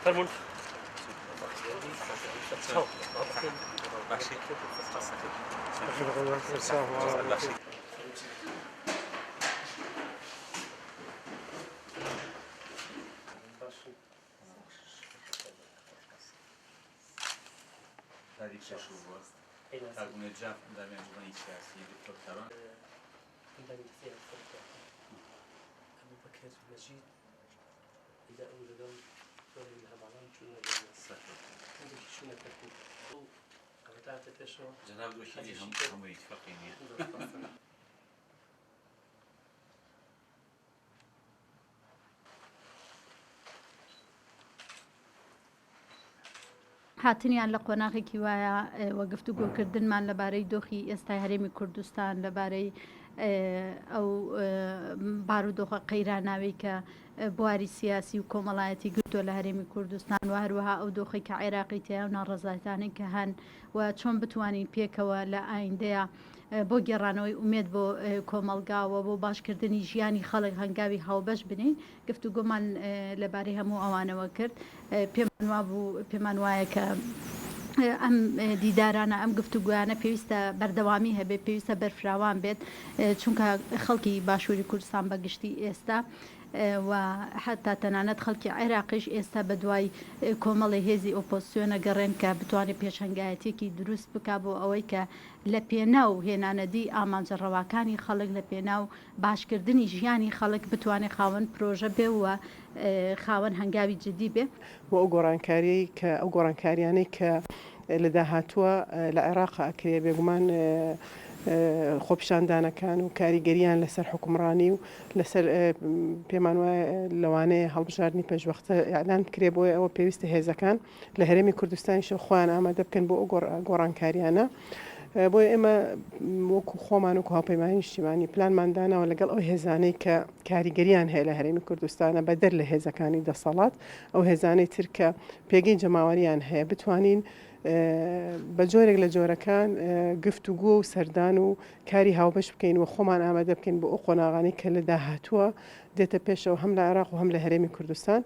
فرمون تاریخ شروع کاربون جاف در میانجوانی سیاسی دکتران أبو بكر مجيد إذا أولدهم فلم يهبطان شو هذا شو نتكلم أبتعت تشو جناب دوشيدي هم يتفقين هاتنیان لە قۆناغێکی وایە وەگفتوگۆکردنمان لەبارەی دۆخی ئێستای هەرێمی کوردستان لەبارەی ئەو بارودۆخە قەیراناوی کە بواری سیاسی و کۆمەڵایەتی گرتووە لە هەرێمی کوردستان و هەروەها ئەو دۆخی کە عێراقی تیا و ناڕەزایەتانەی کە هەن و چۆن بتوانین پێکەوە لە ئایندەیە بۆ گێڕانەوەی ئومێد بۆ کۆمەلگاوە بۆ باشکردنی ژیانی خەڵک هەنگاوی هاوبەش بنین گفتوگۆمان لەبارەی هەموو ئەوانەوە کرد پێمان وایە کە ئەم دیدارانە ئەم گفتوگویانە پێویستە بەردەوامی هەبێ پێویستە بەرفراوان بێت چونکە خەڵکی باشووری کوردستان بەگشتی ئێستا و حتا تەنانەت خەڵکی عێراقیش ئێستا بە دوای کۆمەڵی هێزی ئۆپۆزسیۆنە گەڕێن کە بتوانێت پێشەنگایەتێکی دروست بک بۆ ئەوەی کە لە پێناو هێنانەدی ئامانجەڕەواکانی خەڵک لە پێناو باشکردنی ژیانی خەڵک بتوانێت خاوەن پرۆژە بێ و خاوەن هەنگاوی جدی بێ و ئەو گۆڕانکاری کە ئەو گۆڕانکاریانەی کە لە داهاتووە لە عێراق ئەکرێ بێگومان خۆپیشاندانەکان و کاریگەریان لەسەر حکومڕانی و لەسەر پێمان وایە لەوانەیە هەڵبژاردننی پێشوەختە ئەعلان کرێ بۆیە ئەوە پێویستە هێزەکان لە هەرێمی کوردستانیش خۆیان ئامادە بکەن بۆ ئەو گۆڕانکاریانە بۆیە ئێمە وەکو خۆمان و هاوپەیمانی نیشتیمانی پلانماندانەوە لەگەڵ ئەو هێزانەی کە کاریگەریان هەیە لە هەرێمی کوردستانە بەدەر لە هێزەکانی دەسەڵات ئەو هێزانەی ترکە پێگەی جەماوەریان هەیە بتوانین بە جۆرێک لە جۆرەکان گفتوگۆ و سەردان و کاری هاوبەش بکەین و خۆمان ئامادە بکەین بۆ ئەو قۆناغانی کە لە داهاتووە دێتە پێشەوە هەم لە عێراق و هەم لە هەرێمی کوردستان